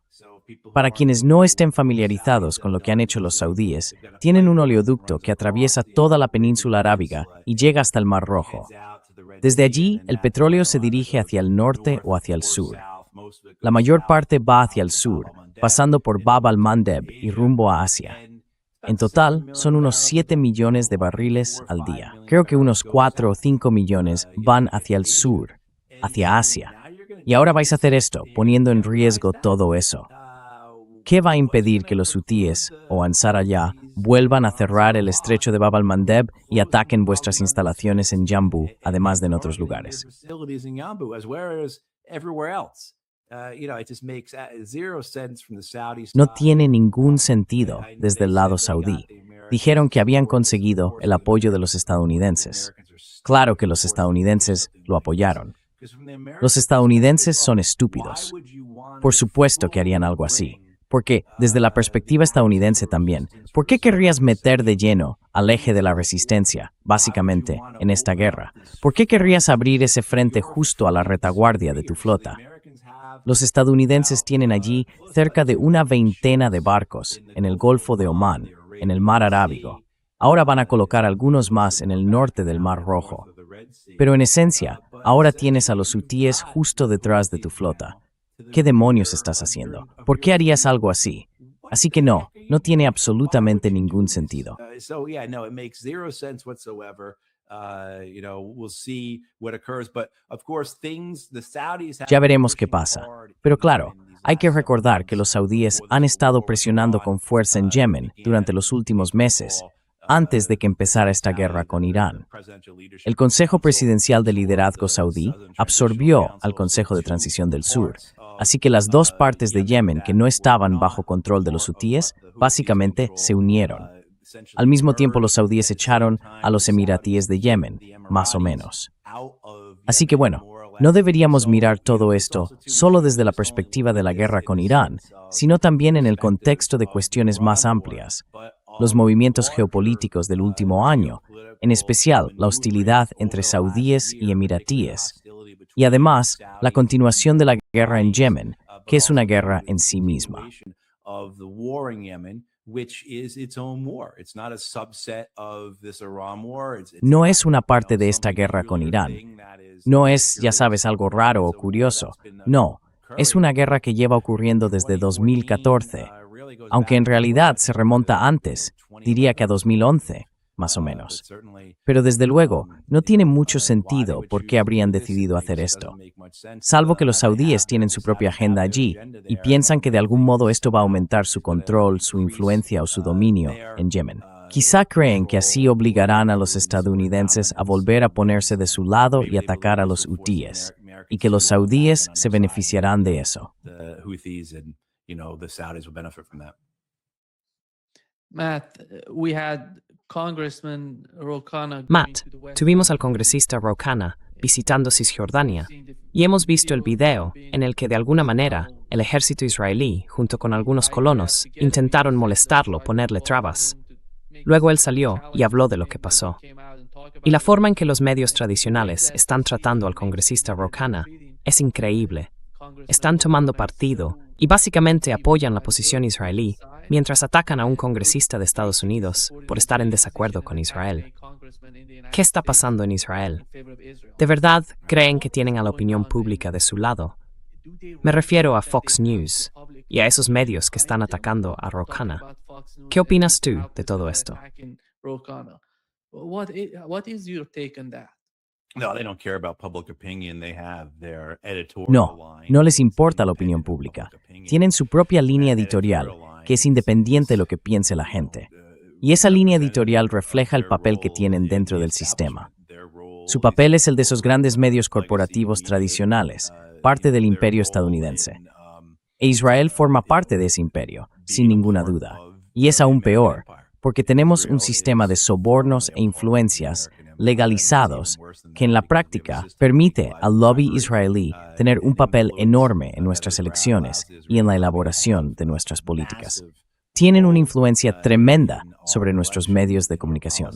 Para quienes no estén familiarizados con lo que han hecho los saudíes, tienen un oleoducto que atraviesa toda la península arábiga y llega hasta el Mar Rojo. Desde allí, el petróleo se dirige hacia el norte o hacia el sur. La mayor parte va hacia el sur, pasando por Bab al-Mandeb y rumbo a Asia. En total, son unos 7 millones de barriles al día. Creo que unos 4 o 5 millones van hacia el sur, hacia Asia. Y ahora vais a hacer esto, poniendo en riesgo todo eso. ¿Qué va a impedir que los hutíes, o Ansar Allah, vuelvan a cerrar el estrecho de Bab al-Mandeb y ataquen vuestras instalaciones en Yanbu, además de en otros lugares? No tiene ningún sentido desde el lado saudí. Dijeron que habían conseguido el apoyo de los estadounidenses. Claro que los estadounidenses lo apoyaron. Los estadounidenses son estúpidos. Por supuesto que harían algo así. Porque, desde la perspectiva estadounidense también, ¿por qué querrías meter de lleno al eje de la resistencia, básicamente, en esta guerra? ¿Por qué querrías abrir ese frente justo a la retaguardia de tu flota? Los estadounidenses tienen allí cerca de una veintena de barcos en el Golfo de Omán, en el Mar Arábigo. Ahora van a colocar algunos más en el norte del Mar Rojo. Pero en esencia, ahora tienes a los hutíes justo detrás de tu flota. ¿Qué demonios estás haciendo? ¿Por qué harías algo así? Así que no tiene absolutamente ningún sentido. Ya veremos qué pasa. Pero claro, hay que recordar que los saudíes han estado presionando con fuerza en Yemen durante los últimos meses, antes de que empezara esta guerra con Irán. El Consejo Presidencial de Liderazgo Saudí absorbió al Consejo de Transición del Sur, así que las dos partes de Yemen que no estaban bajo control de los hutíes, básicamente se unieron. Al mismo tiempo, los saudíes echaron a los emiratíes de Yemen, más o menos. Así que bueno, no deberíamos mirar todo esto solo desde la perspectiva de la guerra con Irán, sino también en el contexto de cuestiones más amplias, los movimientos geopolíticos del último año, en especial la hostilidad entre saudíes y emiratíes, y además la continuación de la guerra en Yemen, que es una guerra en sí misma. No es una parte de esta guerra con Irán. No es, ya sabes, algo raro o curioso. No, es una guerra que lleva ocurriendo desde 2014, aunque en realidad se remonta antes, diría que a 2011, más o menos. Pero desde luego, no tiene mucho sentido por qué habrían decidido hacer esto, salvo que los saudíes tienen su propia agenda allí y piensan que de algún modo esto va a aumentar su control, su influencia o su dominio en Yemen. Quizá creen que así obligarán a los estadounidenses a volver a ponerse de su lado y atacar a los hutíes, y que los saudíes se beneficiarán de eso. Matt, we had Congressman Ro Khanna Matt, tuvimos al congresista Ro Khanna visitando Cisjordania y hemos visto el video en el que de alguna manera el ejército israelí, junto con algunos colonos, intentaron molestarlo, ponerle trabas. Luego él salió y habló de lo que pasó. Y la forma en que los medios tradicionales están tratando al congresista Ro Khanna es increíble. Están tomando partido y básicamente apoyan la posición israelí mientras atacan a un congresista de Estados Unidos por estar en desacuerdo con Israel. ¿Qué está pasando en Israel? ¿De verdad creen que tienen a la opinión pública de su lado? Me refiero a Fox News y a esos medios que están atacando a Ro Khanna. ¿Qué opinas tú de todo esto? No, no les importa la opinión pública. Tienen su propia línea editorial, que es independiente de lo que piense la gente. Y esa línea editorial refleja el papel que tienen dentro del sistema. Su papel es el de esos grandes medios corporativos tradicionales, parte del imperio estadounidense. E Israel forma parte de ese imperio, sin ninguna duda. Y es aún peor, porque tenemos un sistema de sobornos e influencias legalizados que en la práctica permite al lobby israelí tener un papel enorme en nuestras elecciones y en la elaboración de nuestras políticas. Tienen una influencia tremenda sobre nuestros medios de comunicación.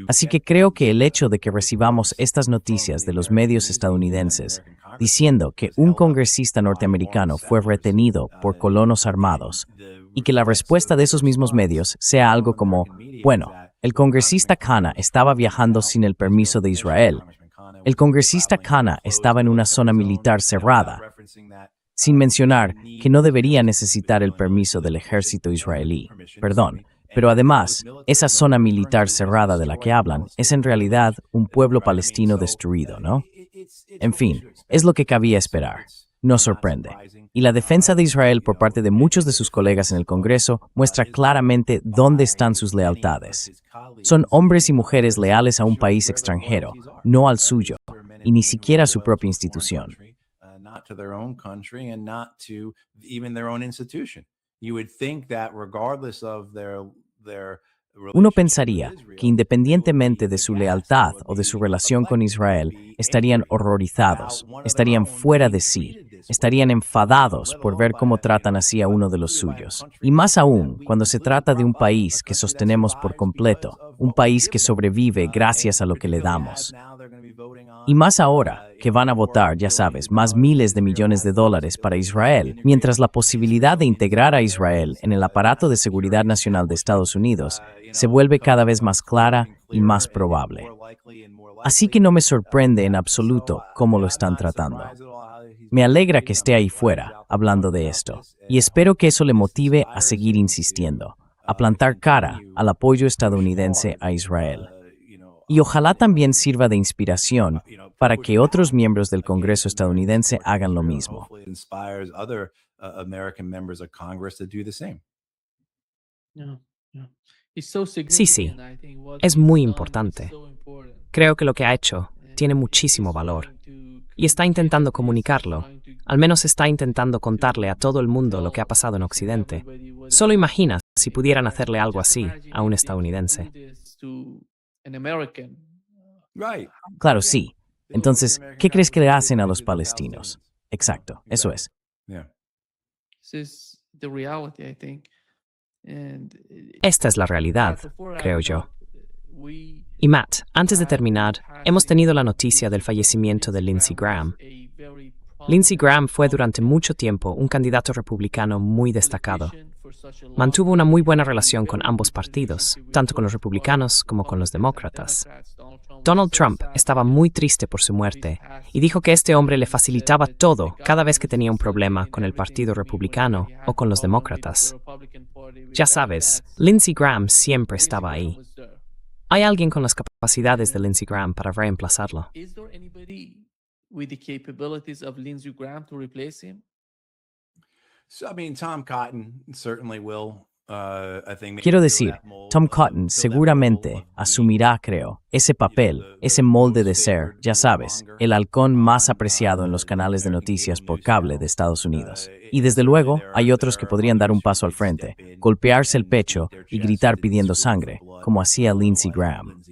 Así que creo que el hecho de que recibamos estas noticias de los medios estadounidenses diciendo que un congresista norteamericano fue retenido por colonos armados y que la respuesta de esos mismos medios sea algo como, bueno, el congresista Khanna estaba viajando sin el permiso de Israel. El congresista Khanna estaba en una zona militar cerrada, sin mencionar que no debería necesitar el permiso del ejército israelí. Perdón. Pero además, esa zona militar cerrada de la que hablan es en realidad un pueblo palestino destruido, ¿no? En fin, es lo que cabía esperar. Nos sorprende. Y la defensa de Israel por parte de muchos de sus colegas en el Congreso muestra claramente dónde están sus lealtades. Son hombres y mujeres leales a un país extranjero, no al suyo, y ni siquiera a su propia institución. Uno pensaría que independientemente de su lealtad o de su relación con Israel, estarían horrorizados, estarían fuera de sí, estarían enfadados por ver cómo tratan así a uno de los suyos. Y más aún cuando se trata de un país que sostenemos por completo, un país que sobrevive gracias a lo que le damos. Y más ahora, que van a votar, ya sabes, más miles de millones de dólares para Israel, mientras la posibilidad de integrar a Israel en el aparato de seguridad nacional de Estados Unidos se vuelve cada vez más clara y más probable. Así que no me sorprende en absoluto cómo lo están tratando. Me alegra que esté ahí fuera, hablando de esto, y espero que eso le motive a seguir insistiendo, a plantar cara al apoyo estadounidense a Israel. Y ojalá también sirva de inspiración para que otros miembros del Congreso estadounidense hagan lo mismo. Sí, sí, es muy importante. Creo que lo que ha hecho tiene muchísimo valor. y está intentando comunicarlo. Al menos está intentando contarle a todo el mundo lo que ha pasado en Occidente. Solo imagina si pudieran hacerle algo así a un estadounidense. Right. Claro, sí. Entonces, ¿qué crees que le hacen a los palestinos? Exacto, eso es. Yeah. Esta es la realidad, creo yo. Y Matt, antes de terminar, hemos tenido la noticia del fallecimiento de Lindsey Graham. Lindsey Graham fue durante mucho tiempo un candidato republicano muy destacado. Mantuvo una muy buena relación con ambos partidos, tanto con los republicanos como con los demócratas. Donald Trump estaba muy triste por su muerte y dijo que este hombre le facilitaba todo cada vez que tenía un problema con el Partido Republicano o con los demócratas. Ya sabes, Lindsey Graham siempre estaba ahí. ¿Hay alguien con las capacidades de Lindsey Graham para reemplazarlo? So, I mean, Tom Cotton certainly will. I think maybe Quiero fill decir, that mold, Tom fill Cotton that seguramente role of asumirá, creo, ese papel, ese molde de ser, ya sabes, el halcón más apreciado en los canales de noticias por cable de Estados Unidos. Y desde luego, hay otros que podrían dar un paso al frente, golpearse el pecho y gritar pidiendo sangre, como hacía Lindsey Graham.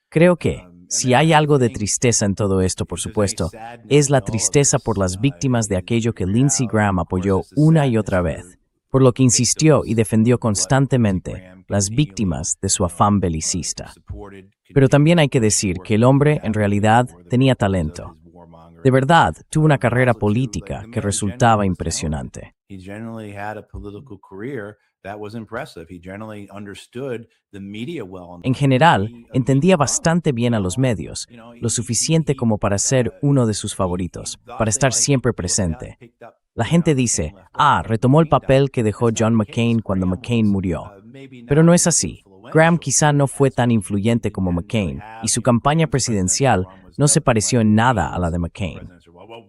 Creo que, si hay algo de tristeza en todo esto, por supuesto, es la tristeza por las víctimas de aquello que Lindsey Graham apoyó una y otra vez, por lo que insistió y defendió constantemente, las víctimas de su afán belicista. Pero también hay que decir que el hombre en realidad tenía talento. De verdad, tuvo una carrera política que resultaba impresionante. He generally had a political career that was impressive. He generally understood the media well. En general, entendía bastante bien a los medios, lo suficiente como para ser uno de sus favoritos, para estar siempre presente. La gente dice, retomó el papel que dejó John McCain cuando McCain murió. Pero no es así. Graham quizá no fue tan influyente como McCain, y su campaña presidencial no se pareció en nada a la de McCain.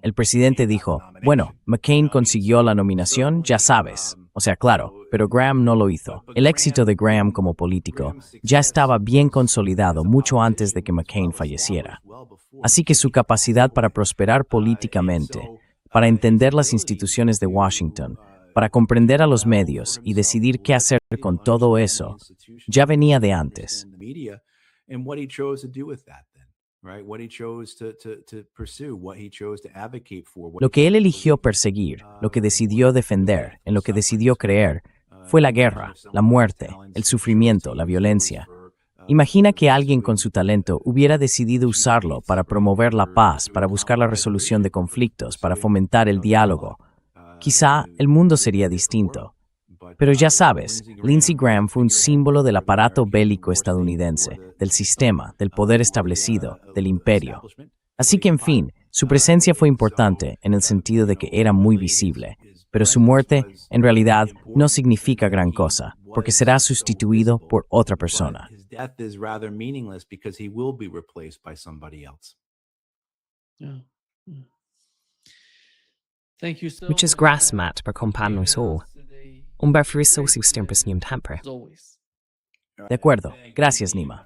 El presidente dijo, bueno, McCain consiguió la nominación, ya sabes. O sea, claro, pero Graham no lo hizo. El éxito de Graham como político ya estaba bien consolidado mucho antes de que McCain falleciera. Así que su capacidad para prosperar políticamente, para entender las instituciones de Washington, para comprender a los medios y decidir qué hacer con todo eso, ya venía de antes. Lo que él eligió perseguir, lo que decidió defender, en lo que decidió creer, fue la guerra, la muerte, el sufrimiento, la violencia. Imagina que alguien con su talento hubiera decidido usarlo para promover la paz, para buscar la resolución de conflictos, para fomentar el diálogo. Quizá el mundo sería distinto. Pero ya sabes, Lindsey Graham fue un símbolo del aparato bélico estadounidense, del sistema, del poder establecido, del imperio. Así que, en fin, su presencia fue importante en el sentido de que era muy visible. Pero su muerte, en realidad, no significa gran cosa, porque será sustituido por otra persona. Muchas gracias, Matt, por acompañarnos hoy. Un beneficio si siempre siempre. De acuerdo. Gracias, Nima.